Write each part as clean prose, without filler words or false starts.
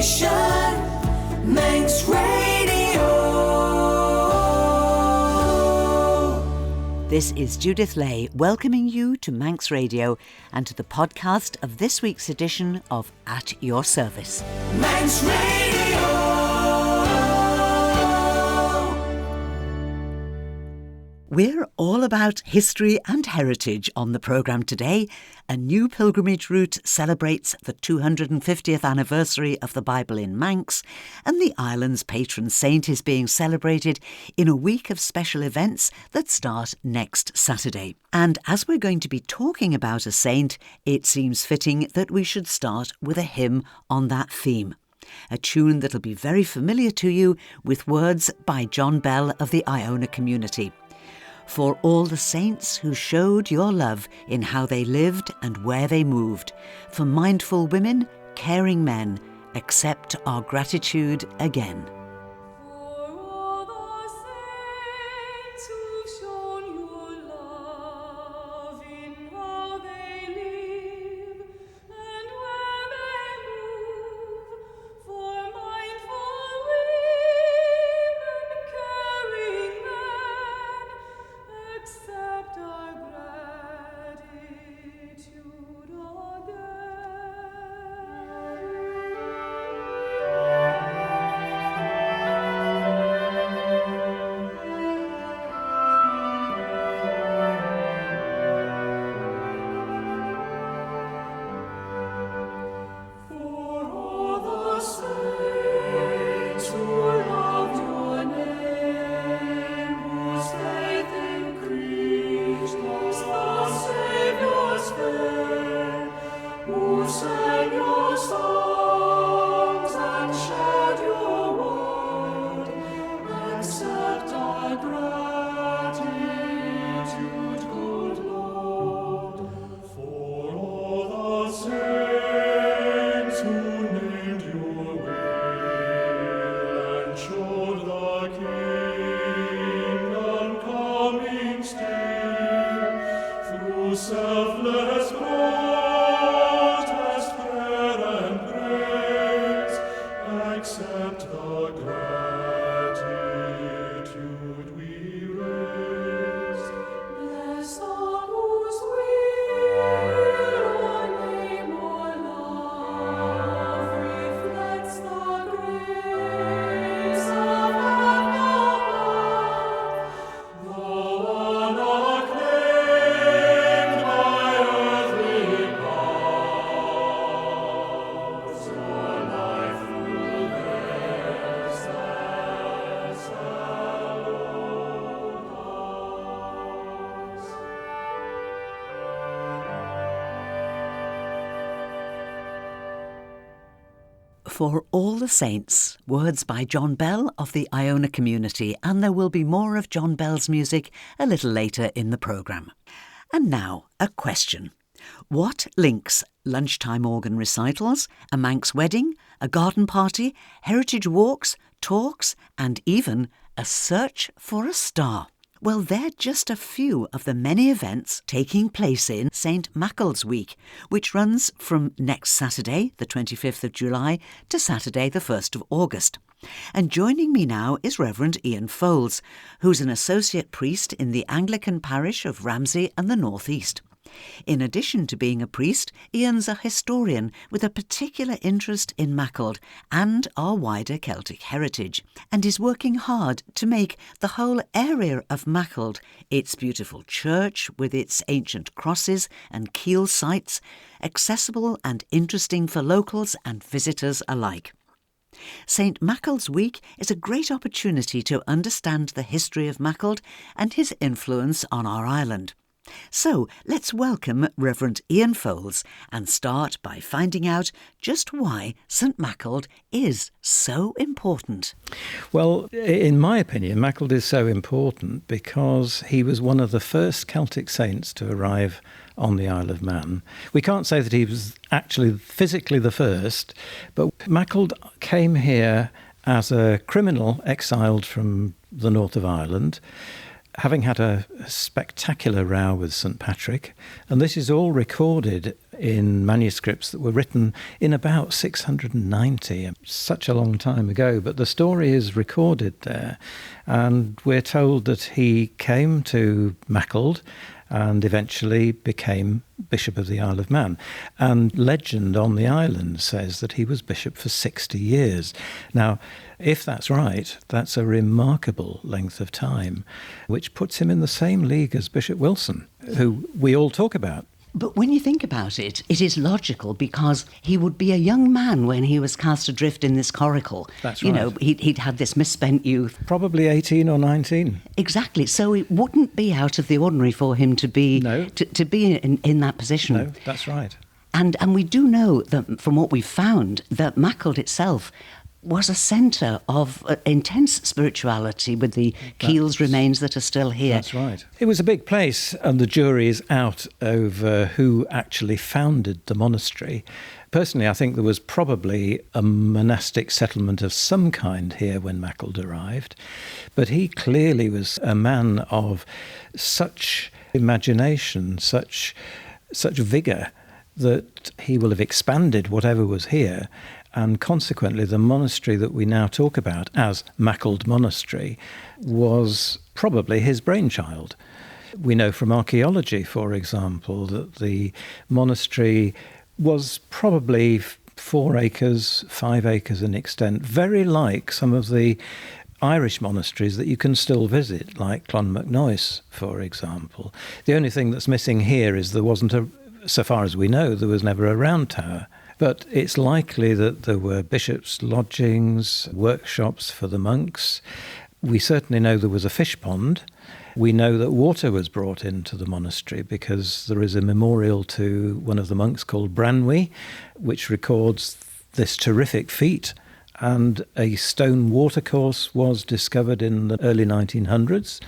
station, Manx Radio. This is Judith Lay welcoming you to Manx Radio and to the podcast of this week's edition of At Your Service. Manx Radio. We're all about history and heritage on the programme today. A new pilgrimage route celebrates the 250th anniversary of the Bible in Manx, and the island's patron saint is being celebrated in a week of special events that start next Saturday. And as we're going to be talking about a saint, it seems fitting that we should start with a hymn on that theme. A tune that'll be very familiar to you, with words by John Bell of the Iona community. For all the saints who showed your love in how they lived and where they moved, for mindful women, caring men, accept our gratitude again. For all the saints, words by John Bell of the Iona community, and there will be more of John Bell's music a little later in the programme. And now, a question. What links lunchtime organ recitals, a Manx wedding, a garden party, heritage walks, talks, and even a search for a star? Well, they're just a few of the many events taking place in St Maughold's Week, which runs from next Saturday, the 25th of July, to Saturday, the 1st of August. And joining me now is Rev Ian Faulds, who's an associate priest in the Anglican parish of Ramsey and the North East. In addition to being a priest, Ian's a historian with a particular interest in Maughold and our wider Celtic heritage, and is working hard to make the whole area of Maughold, its beautiful church with its ancient crosses and keel sites, accessible and interesting for locals and visitors alike. St Maughold's Week is a great opportunity to understand the history of Maughold and his influence on our island. So let's welcome Rev Ian Faulds and start by finding out just why St Maughold is so important. Well, in my opinion, Maughold is so important because he was one of the first Celtic saints to arrive on the Isle of Man. We can't say that he was actually physically the first, but Maughold came here as a criminal exiled from the north of Ireland, having had a spectacular row with St Patrick, and this is all recorded in manuscripts that were written in about 690, such a long time ago. But the story is recorded there, and we're told that he came to Maughold and eventually became Bishop of the Isle of Man. And legend on the island says that he was bishop for 60 years. Now, if that's right, that's a remarkable length of time, which puts him in the same league as Bishop Wilson, who we all talk about. But when you think about it, it is logical because he would be a young man when he was cast adrift in this coracle. That's You right. know, he'd had this misspent youth. Probably 18 or 19. Exactly. So it wouldn't be out of the ordinary for him to be No. to be in that position. No, that's right. And we do know that from what we've found that Maughold itself was a centre of intense spirituality with the Keel's remains that are still here. That's right. It was a big place, and the jury is out over who actually founded the monastery. Personally, I think there was probably a monastic settlement of some kind here when Maughold arrived, but he clearly was a man of such imagination, such vigour, that he will have expanded whatever was here. And consequently, the monastery that we now talk about as Maughold Monastery was probably his brainchild. We know from archaeology, for example, that the monastery was probably 4 acres, 5 acres in extent, very like some of the Irish monasteries that you can still visit, like Clonmacnoise, for example. The only thing that's missing here is there wasn't so far as we know, there was never a round tower. But it's likely that there were bishops' lodgings, workshops for the monks. We certainly know there was a fish pond. We know that water was brought into the monastery because there is a memorial to one of the monks called Branwy, which records this terrific feat. And a stone watercourse was discovered in the early 1900s.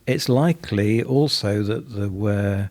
It's likely also that there were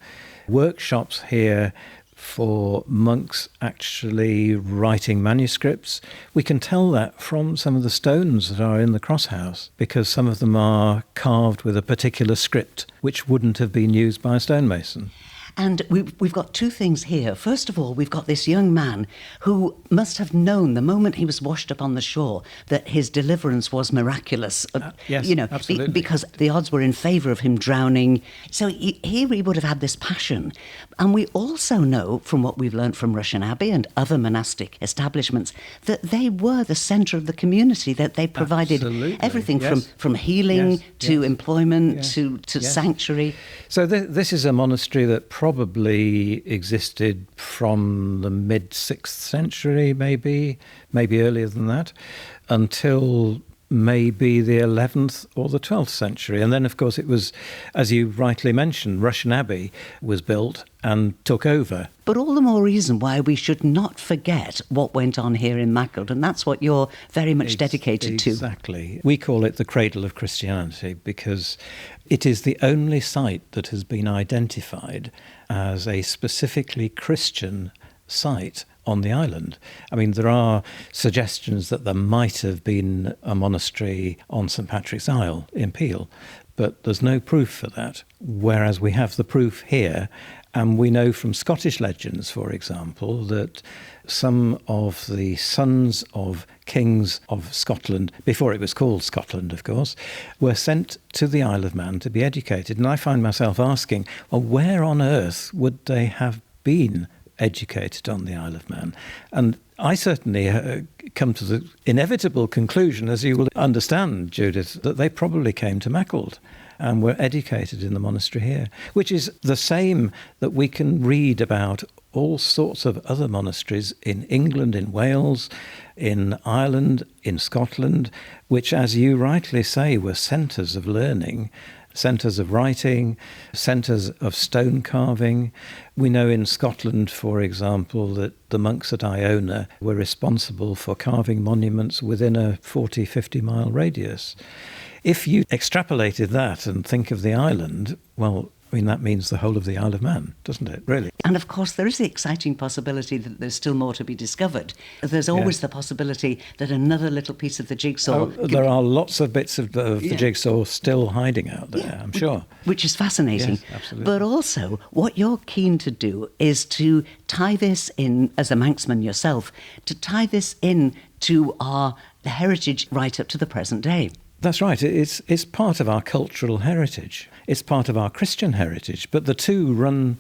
workshops here for monks actually writing manuscripts. We can tell that from some of the stones that are in the crosshouse, because some of them are carved with a particular script which wouldn't have been used by a stonemason. And we've got 2 things here. First of all, we've got this young man who must have known the moment he was washed up on the shore that his deliverance was miraculous. Yes, absolutely. Because the odds were in favour of him drowning. So here he would have had this passion. And we also know, from what we've learned from Rushen Abbey and other monastic establishments, that they were the centre of the community, that they provided Absolutely, everything yes. from healing Yes, to yes, employment yes, to yes. sanctuary. So this is a monastery that probably existed from the mid-6th century, maybe earlier than that, until maybe the 11th or the 12th century. And then, of course, it was, as you rightly mentioned, Rushen Abbey was built and took over. But all the more reason why we should not forget what went on here in Maughold, and that's what you're very much dedicated to. Exactly. We call it the cradle of Christianity because it is the only site that has been identified as a specifically Christian site on the island. I mean, there are suggestions that there might have been a monastery on St Patrick's Isle in Peel, but there's no proof for that, whereas we have the proof here. And we know from Scottish legends, for example, that some of the sons of kings of Scotland, before it was called Scotland, of course, were sent to the Isle of Man to be educated. And I find myself asking, well, where on earth would they have been educated on the Isle of Man? And I certainly come to the inevitable conclusion, as you will understand, Judith, that they probably came to Maughold and were educated in the monastery here, which is the same that we can read about all sorts of other monasteries in England, in Wales, in Ireland, in Scotland, which, as you rightly say, were centres of learning, centres of writing, centres of stone carving. We know in Scotland, for example, that the monks at Iona were responsible for carving monuments within a 40, 50-mile radius. If you extrapolated that and think of the island, well, I mean, that means the whole of the Isle of Man, doesn't it, really? And of course, there is the exciting possibility that there's still more to be discovered. There's always the possibility that another little piece of the jigsaw... There are lots of bits of the jigsaw still hiding out there, I'm sure. Which is fascinating. Yes, absolutely. But also, what you're keen to do is to tie this in, as a Manxman yourself, to tie this in to our heritage right up to the present day. That's right. It's part of our cultural heritage. It's part of our Christian heritage. But the two run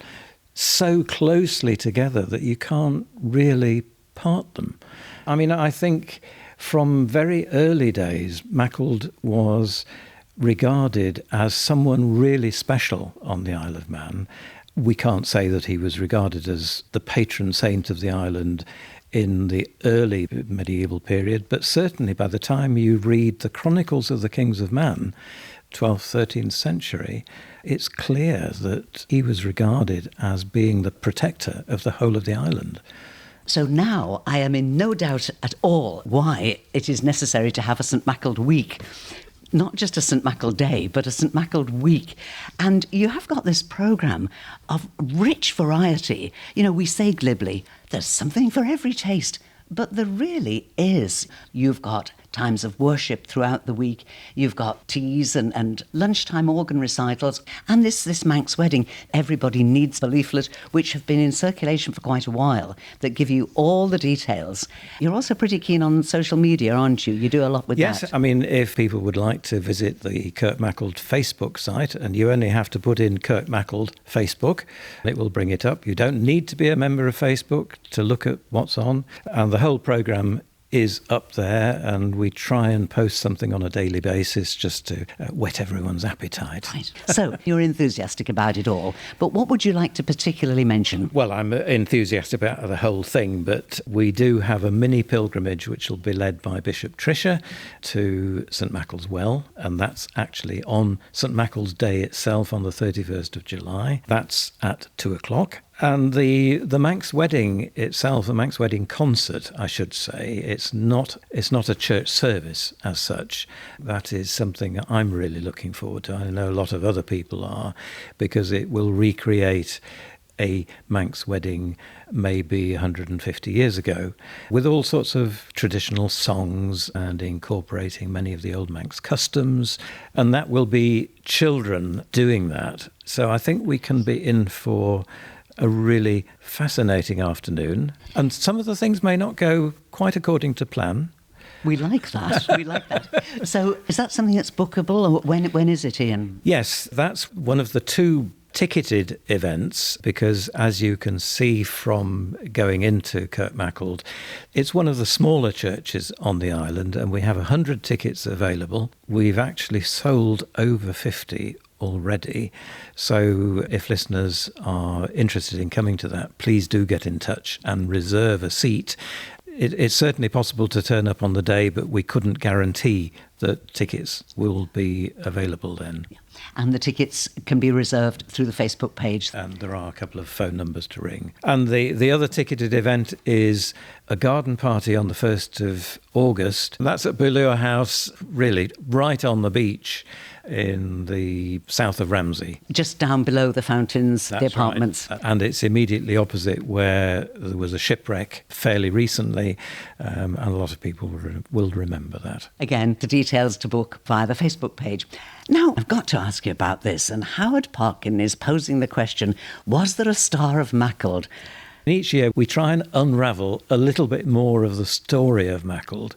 so closely together that you can't really part them. I mean, I think from very early days, Maughold was regarded as someone really special on the Isle of Man. We can't say that he was regarded as the patron saint of the island in the early medieval period, but certainly by the time you read the Chronicles of the Kings of Man, 12th, 13th century, it's clear that he was regarded as being the protector of the whole of the island. So now I am in no doubt at all why it is necessary to have a St Maughold week. Not just a St Maughold Day, but a St Maughold week. And you have got this programme of rich variety. You know, we say glibly, there's something for every taste, but there really is. You've got times of worship throughout the week. You've got teas and lunchtime organ recitals. And this Manx wedding, Everybody Needs a leaflet, which have been in circulation for quite a while, that give you all the details. You're also pretty keen on social media, aren't you? You do a lot with that. Yes, I mean, if people would like to visit the Kirk Maughold Facebook site, and you only have to put in Kirk Maughold Facebook, it will bring it up. You don't need to be a member of Facebook to look at what's on. And the whole programme is up there, and we try and post something on a daily basis just to whet everyone's appetite. Right. So you're enthusiastic about it all, but what would you like to particularly mention? Well, I'm enthusiastic about the whole thing, but we do have a mini pilgrimage which will be led by Bishop Trisha to St Maughold's Well, and that's actually on St Maughold's Day itself on the 31st of July. That's at 2:00. And the Manx wedding itself, the Manx wedding concert, I should say, it's not a church service as such. That is something I'm really looking forward to. I know a lot of other people are, because it will recreate a Manx wedding maybe 150 years ago, with all sorts of traditional songs and incorporating many of the old Manx customs. And that will be children doing that. So I think we can be in for a really fascinating afternoon. And some of the things may not go quite according to plan. We like that. We like that. So is that something that's bookable, or when is it, Ian? Yes, that's one of the two ticketed events, because as you can see from going into Kirk Maughold, it's one of the smaller churches on the island, and we have 100 tickets available. We've actually sold over 50 already. So if listeners are interested in coming to that, please do get in touch and reserve a seat. It's certainly possible to turn up on the day, but we couldn't guarantee that tickets will be available then. And the tickets can be reserved through the Facebook page. And there are a couple of phone numbers to ring. And the other ticketed event is a garden party on the 1st of August. That's at Bulur House, really, right on the beach in the south of Ramsey. Just down below the fountains, the apartments. Right. And it's immediately opposite where there was a shipwreck fairly recently, and a lot of people will remember that. Again, the details to book via the Facebook page. Now, I've got to ask you about this, and Howard Parkin is posing the question, was there a Star of Maughold? Each year we try and unravel a little bit more of the story of Maughold.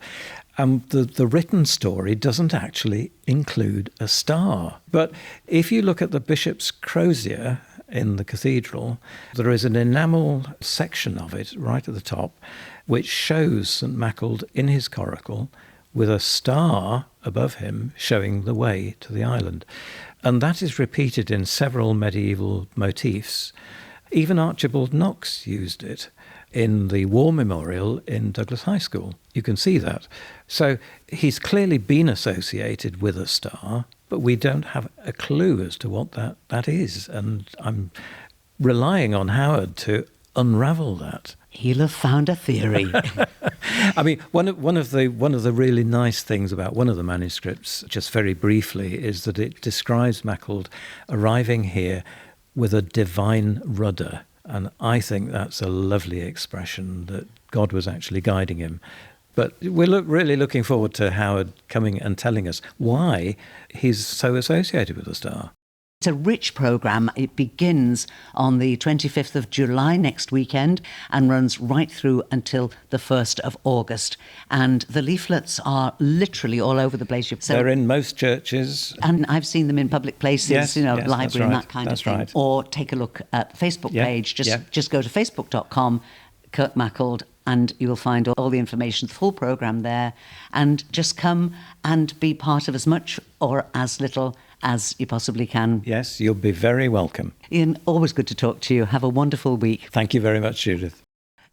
And the written story doesn't actually include a star. But if you look at the bishop's crozier in the cathedral, there is an enamel section of it right at the top, which shows St Maughold in his coracle with a star above him showing the way to the island. And that is repeated in several medieval motifs. Even Archibald Knox used it in the War Memorial in Douglas High School. You can see that. So he's clearly been associated with a star, but we don't have a clue as to what that is. And I'm relying on Howard to unravel that. He'll have found a theory. I mean, one of the really nice things about one of the manuscripts, just very briefly, is that it describes Maughold arriving here with a divine rudder. And I think that's a lovely expression, that God was actually guiding him. But we're really looking forward to Howard coming and telling us why he's so associated with the star. It's a rich programme. It begins on the 25th of July next weekend and runs right through until the 1st of August. And the leaflets are literally all over the place. So, they're in most churches. And I've seen them in public places, Yes, library and that kind that's of thing. right. Or take a look at the Facebook page. Just go to facebook.com, Kirk Maughold, and you will find all the information, the full programme there. And just come and be part of as much or as little as you possibly can. Yes, you'll be very welcome. Ian, always good to talk to you. Have a wonderful week. Thank you very much, Judith.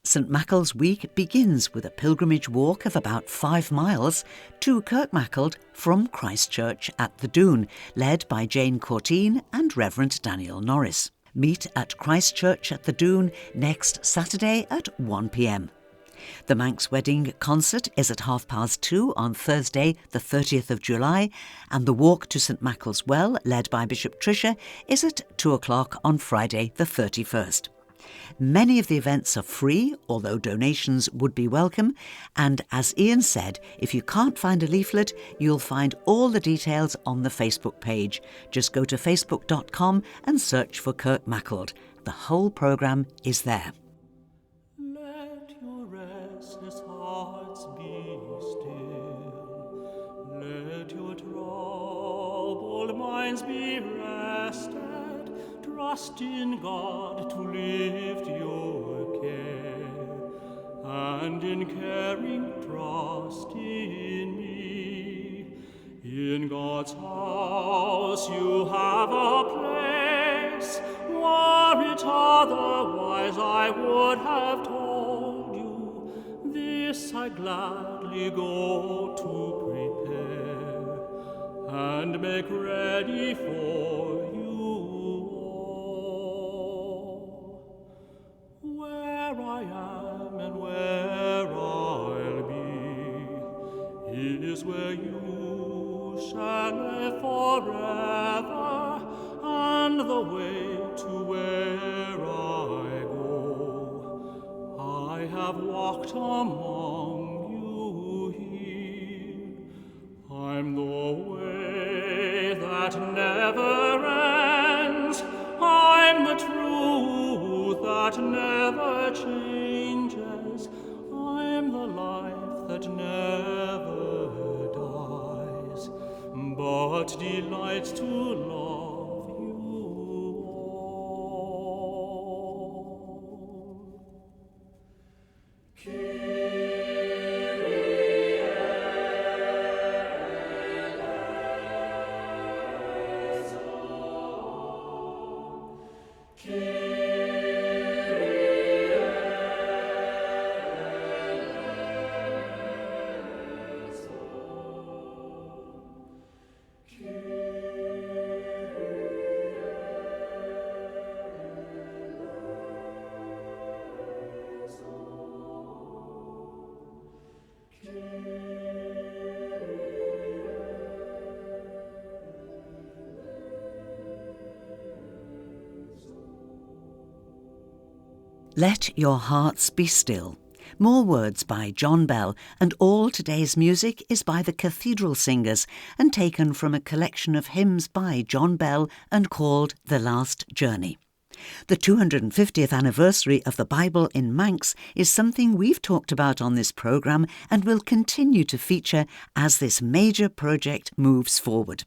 St Maughold's week begins with a pilgrimage walk of about 5 miles to Kirk Maughold from Christchurch at the Doon, led by Jane Courtine and Reverend Daniel Norris. Meet at Christchurch at the Doon next Saturday at 1 p.m. The Manx wedding concert is at 2:30 on Thursday, the 30th of July, and the walk to St Maughold's Well, led by Bishop Tricia, is at 2:00 on Friday, the 31st. Many of the events are free, although donations would be welcome, and as Ian said, if you can't find a leaflet, you'll find all the details on the Facebook page. Just go to facebook.com and search for Kirk Maughold. The whole programme is there. Let your restless hearts be still. Let your troubled minds be rested. Trust in God to lift your care, and in caring trust in me. In God's house you have a place. Were it otherwise, I would have told you. This I gladly go to prepare, and make ready for you all. Where I am and where I'll be is where you shall live forever, and the way to where I go, I have walked among you here. I'm the way that never ends, I'm the truth that never changes, I'm the life that never dies, but delights to love you all. Let Your Hearts Be Still. More words by John Bell, and all today's music is by the Cathedral Singers and taken from a collection of hymns by John Bell and called The Last Journey. The 250th anniversary of the Bible in Manx is something we've talked about on this programme and will continue to feature as this major project moves forward.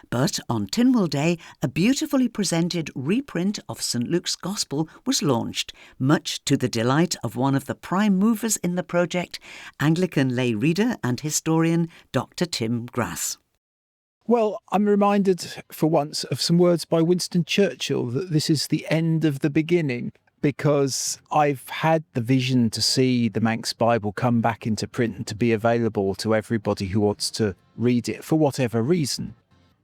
But on Tynwald Day, a beautifully presented reprint of St Luke's Gospel was launched, much to the delight of one of the prime movers in the project, Anglican lay reader and historian Dr Tim Grass. Well, I'm reminded for once of some words by Winston Churchill, that this is the end of the beginning, because I've had the vision to see the Manx Bible come back into print and to be available to everybody who wants to read it for whatever reason.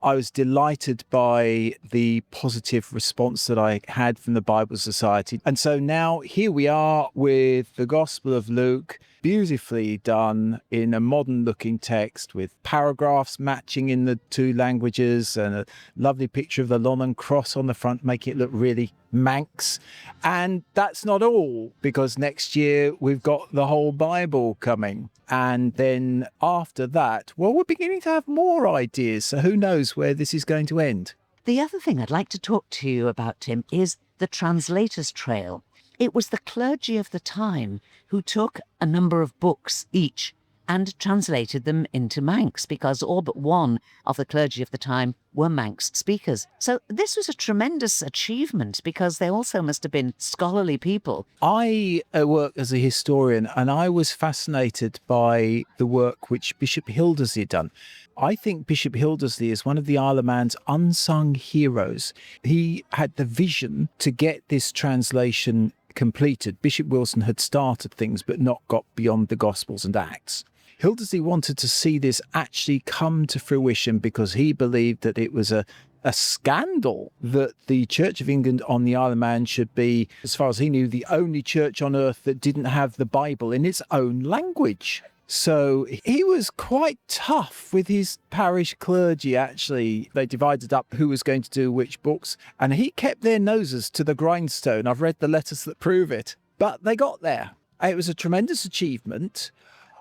I was delighted by the positive response that I had from the Bible Society. And so now here we are with the Gospel of Luke, beautifully done in a modern looking text with paragraphs matching in the two languages and a lovely picture of the London cross on the front, making it look really Manx. And that's not all, because next year we've got the whole Bible coming. And then after that, well, we're beginning to have more ideas. So who knows where this is going to end? The other thing I'd like to talk to you about, Tim, is the Translators Trail. It was the clergy of the time who took a number of books each and translated them into Manx, because all but one of the clergy of the time were Manx speakers. So this was a tremendous achievement, because they also must have been scholarly people. I work as a historian, and I was fascinated by the work which Bishop Hildesley had done. I think Bishop Hildesley is one of the Isle of Man's unsung heroes. He had the vision to get this translation completed. Bishop Wilson had started things but not got beyond the Gospels and Acts. Hildesley wanted to see this actually come to fruition, because he believed that it was a scandal that the Church of England on the Isle of Man should be, as far as he knew, the only church on earth that didn't have the Bible in its own language. So he was quite tough with his parish clergy, actually. They divided up who was going to do which books, and he kept their noses to the grindstone. I've read the letters that prove it. But they got there. It was a tremendous achievement.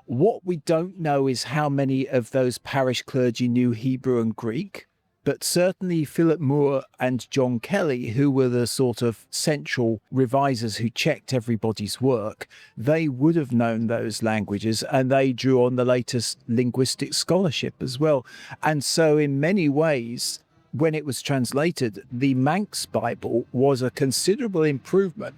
What we don't know is how many of those parish clergy knew Hebrew and Greek, but certainly Philip Moore and John Kelly, who were the sort of central revisers who checked everybody's work, they would have known those languages, and they drew on the latest linguistic scholarship as well. And so in many ways, when it was translated, the Manx Bible was a considerable improvement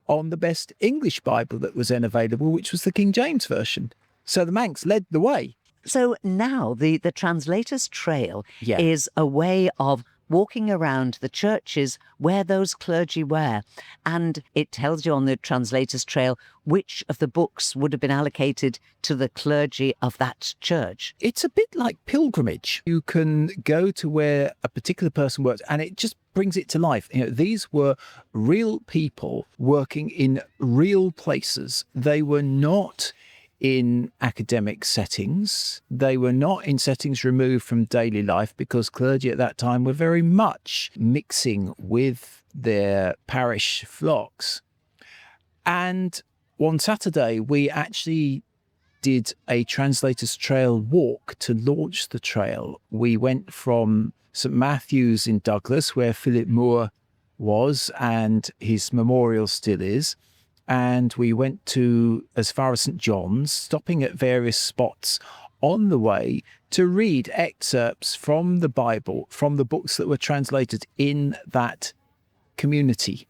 on the best English Bible that was then available, which was the King James Version. So the Manx led the way. So now the Translators Trail Yeah. is a way of walking around the churches where those clergy were. And it tells you on the Translators Trail which of the books would have been allocated to the clergy of that church. It's a bit like pilgrimage. You can go to where a particular person works, and it just brings it to life. You know, these were real people working in real places. They were not in academic settings. They were not in settings removed from daily life, because clergy at that time were very much mixing with their parish flocks. And one Saturday, we actually did a Translators Trail walk to launch the trail. We went from St Matthew's in Douglas, where Philip Moore was and his memorial still is, and we went to as far as St John's, stopping at various spots on the way to read excerpts from the Bible, from the books that were translated in that community.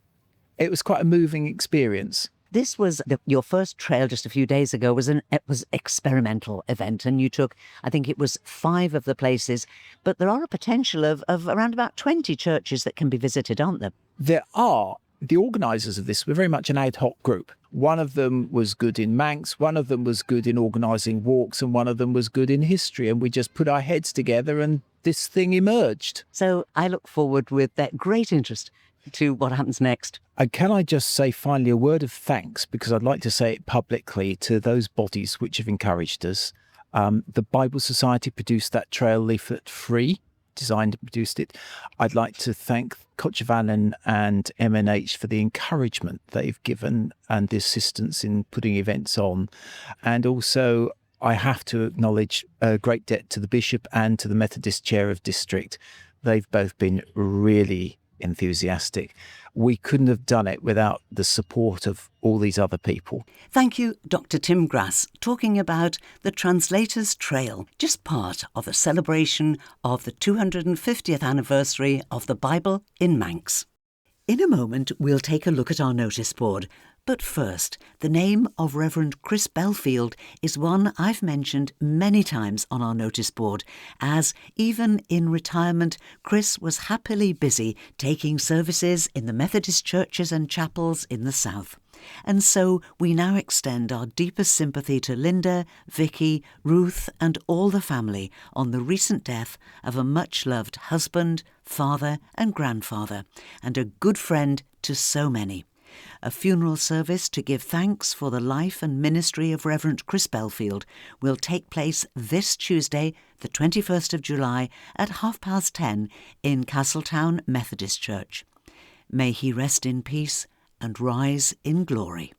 It was quite a moving experience. This was your first trail just a few days ago. It was experimental event, and you took, I think it was 5 of the places, but there are a potential of around about 20 churches that can be visited, aren't there? There are. The organisers of this were very much an ad hoc group. One of them was good in Manx, one of them was good in organising walks, and one of them was good in history. And we just put our heads together and this thing emerged. So I look forward with that great interest to what happens next. And can I just say finally a word of thanks, because I'd like to say it publicly, to those bodies which have encouraged us. The Bible Society produced that trail leaflet free, designed and produced it. I'd like to thank Cochevallen and MNH for the encouragement they've given and the assistance in putting events on. And also, I have to acknowledge a great debt to the Bishop and to the Methodist Chair of District. They've both been really enthusiastic. We couldn't have done it without the support of all these other people. Thank you, Dr. Tim Grass, talking about the Translators Trail, just part of the celebration of the 250th anniversary of the Bible in Manx. In a moment, we'll take a look at our notice board. But first, the name of Reverend Chris Belfield is one I've mentioned many times on our notice board, as even in retirement, Chris was happily busy taking services in the Methodist churches and chapels in the south. And so we now extend our deepest sympathy to Linda, Vicky, Ruth and all the family on the recent death of a much-loved husband, father and grandfather, and a good friend to so many. A funeral service to give thanks for the life and ministry of Reverend Chris Belfield will take place this Tuesday, the 21st of July at 10:30 in Castletown Methodist Church. May he rest in peace and rise in glory.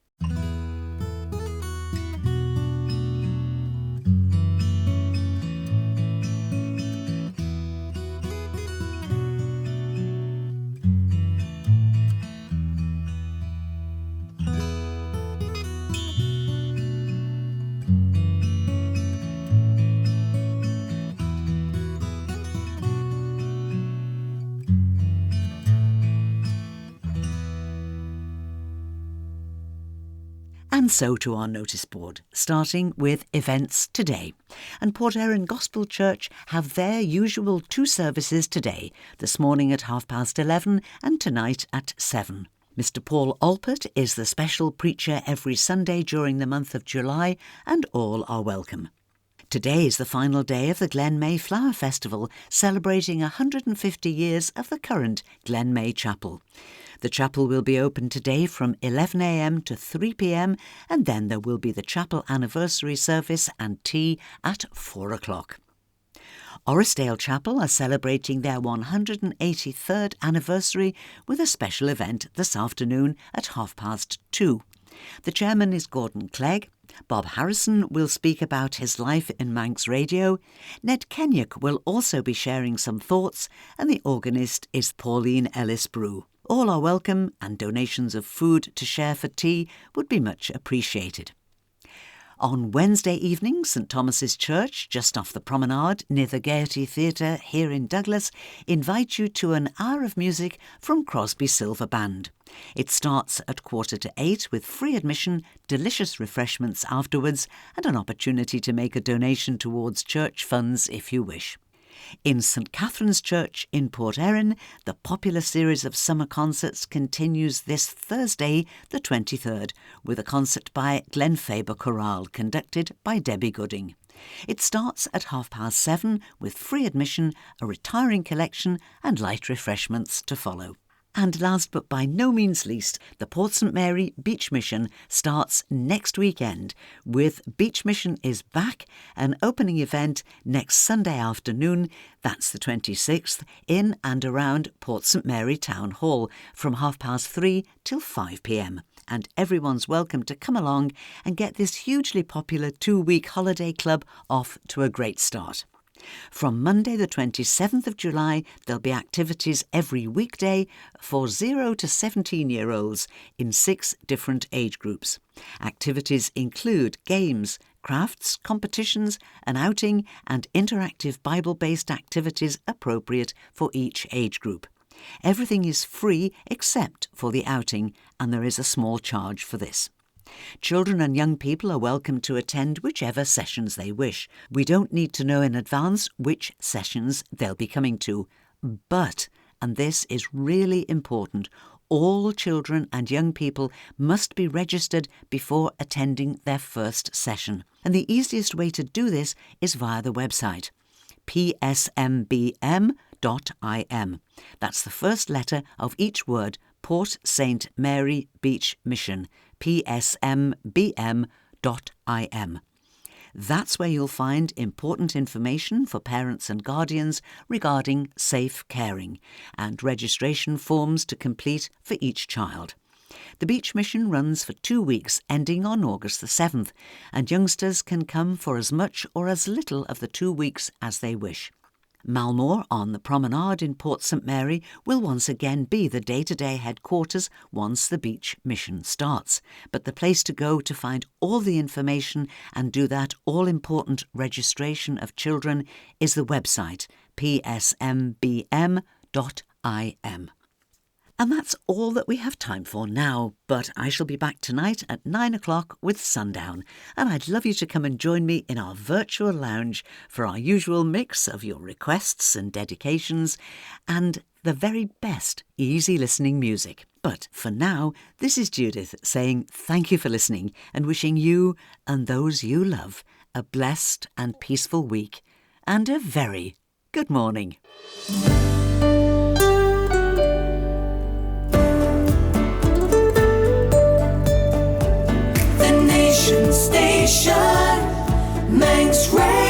And so to our notice board, starting with events today. And Port Erin Gospel Church have their usual 2 services today, this morning at 11:30 and tonight at 7. Mr. Paul Alpert is the special preacher every Sunday during the month of July, and all are welcome. Today is the final day of the Glen May Flower Festival, celebrating 150 years of the current Glen May Chapel. The chapel will be open today from 11 a.m. to 3 p.m, and then there will be the chapel anniversary service and tea at 4 o'clock. Orrisdale Chapel are celebrating their 183rd anniversary with a special event this afternoon at 2:30. The chairman is Gordon Clegg. Bob Harrison will speak about his life in Manx radio. Ned Kenyuk will also be sharing some thoughts, and the organist is Pauline Ellis-Brew. All are welcome, and donations of food to share for tea would be much appreciated. On Wednesday evening, St Thomas's Church, just off the promenade near the Gaiety Theatre here in Douglas, invite you to an hour of music from Crosby Silver Band. It starts at 7:45 with free admission, delicious refreshments afterwards, and an opportunity to make a donation towards church funds if you wish. In St Catherine's Church in Port Erin, the popular series of summer concerts continues this Thursday, the 23rd, with a concert by Glen Faber Chorale, conducted by Debbie Gooding. It starts at 7:30 with free admission, a retiring collection and light refreshments to follow. And last but by no means least, the Port St Mary Beach Mission starts next weekend with Beach Mission is Back, an opening event next Sunday afternoon, that's the 26th, in and around Port St Mary Town Hall from 3:30 till 5 p.m. And everyone's welcome to come along and get this hugely popular 2-week holiday club off to a great start. From Monday the 27th of July, there'll be activities every weekday for 0 to 17-year-olds in 6 different age groups. Activities include games, crafts, competitions, an outing and interactive Bible-based activities appropriate for each age group. Everything is free except for the outing, and there is a small charge for this. Children and young people are welcome to attend whichever sessions they wish. We don't need to know in advance which sessions they'll be coming to. But, and this is really important, all children and young people must be registered before attending their first session. And the easiest way to do this is via the website, psmbm.im. That's the first letter of each word, Port St Mary Beach Mission, psmbm.im. That's where you'll find important information for parents and guardians regarding safe caring and registration forms to complete for each child. The Beach Mission runs for 2 weeks, ending on August the 7th, and youngsters can come for as much or as little of the 2 weeks as they wish. Malmore on the promenade in Port St Mary will once again be the day-to-day headquarters once the Beach Mission starts. But the place to go to find all the information and do that all-important registration of children is the website psmbm.im. And that's all that we have time for now, but I shall be back tonight at 9 o'clock with Sundown, and I'd love you to come and join me in our virtual lounge for our usual mix of your requests and dedications and the very best easy listening music. But for now, this is Judith saying thank you for listening and wishing you and those you love a blessed and peaceful week and a very good morning. Station, Manx Radio.